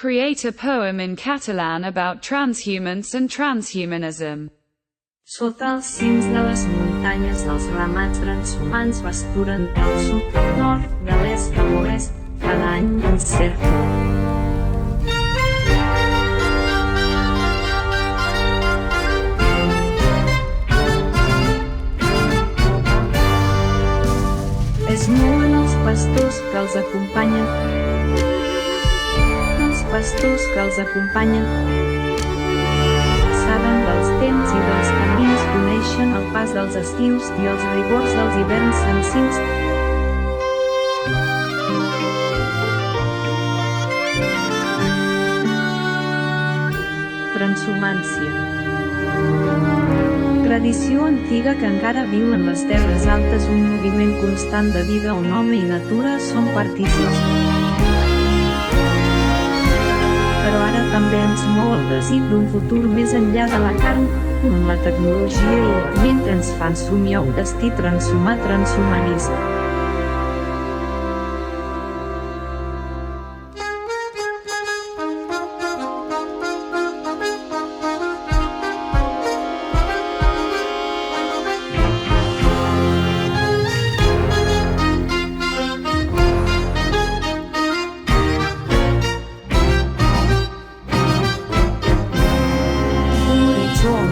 Create a poem in Catalan about transhumance and transhumanism. Sota els cims de les muntanyes dels ramats transhumants pasturen del sud, nord, de l'est a l'oest, cada any un cercle. Es mouen els pastors que els acompanyen, saben dels temps i dels camins, coneixen el pas dels estius i els rigors dels hiverns senzills. Transhumància. Tradició antiga que encara viu en les terres altes, un moviment constant de vida on home i natura són partícips. Però ara també ens mou el desig d'un futur més enllà de la carn, on la tecnologia i la ment ens fan somiar un destí transhumà, transhumanista.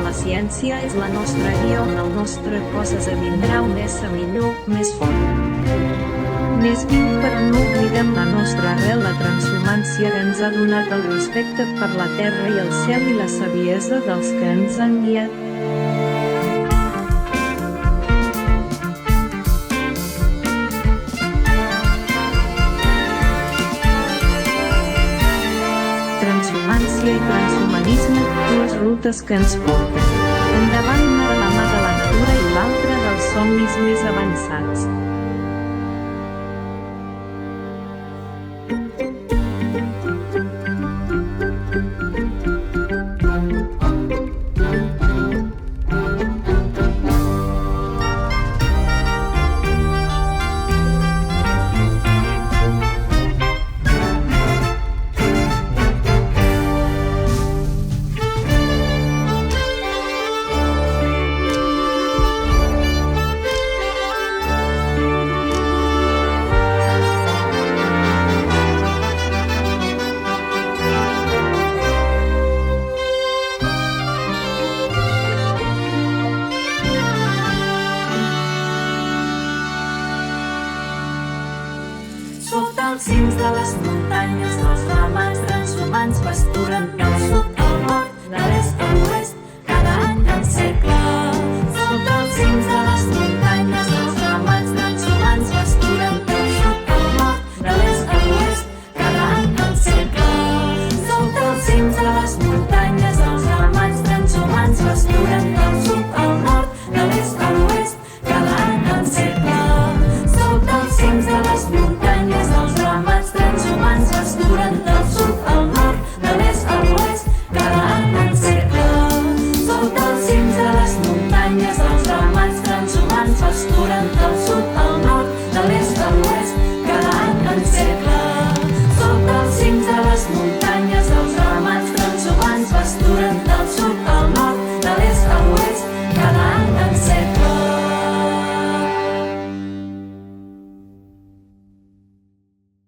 La ciència és la nostra guia, on el nostre cos esdevindrà un ésser millor, més fort, més viu, però no oblidem la nostra arrel. La transhumància ens ha donat el respecte per la terra i el cel i la saviesa dels que ens han guiat. Transhumància i transhumanisme, dues rutes que ens porten endavant, una de la mà de la natura i l'altra dels somnis més avançats.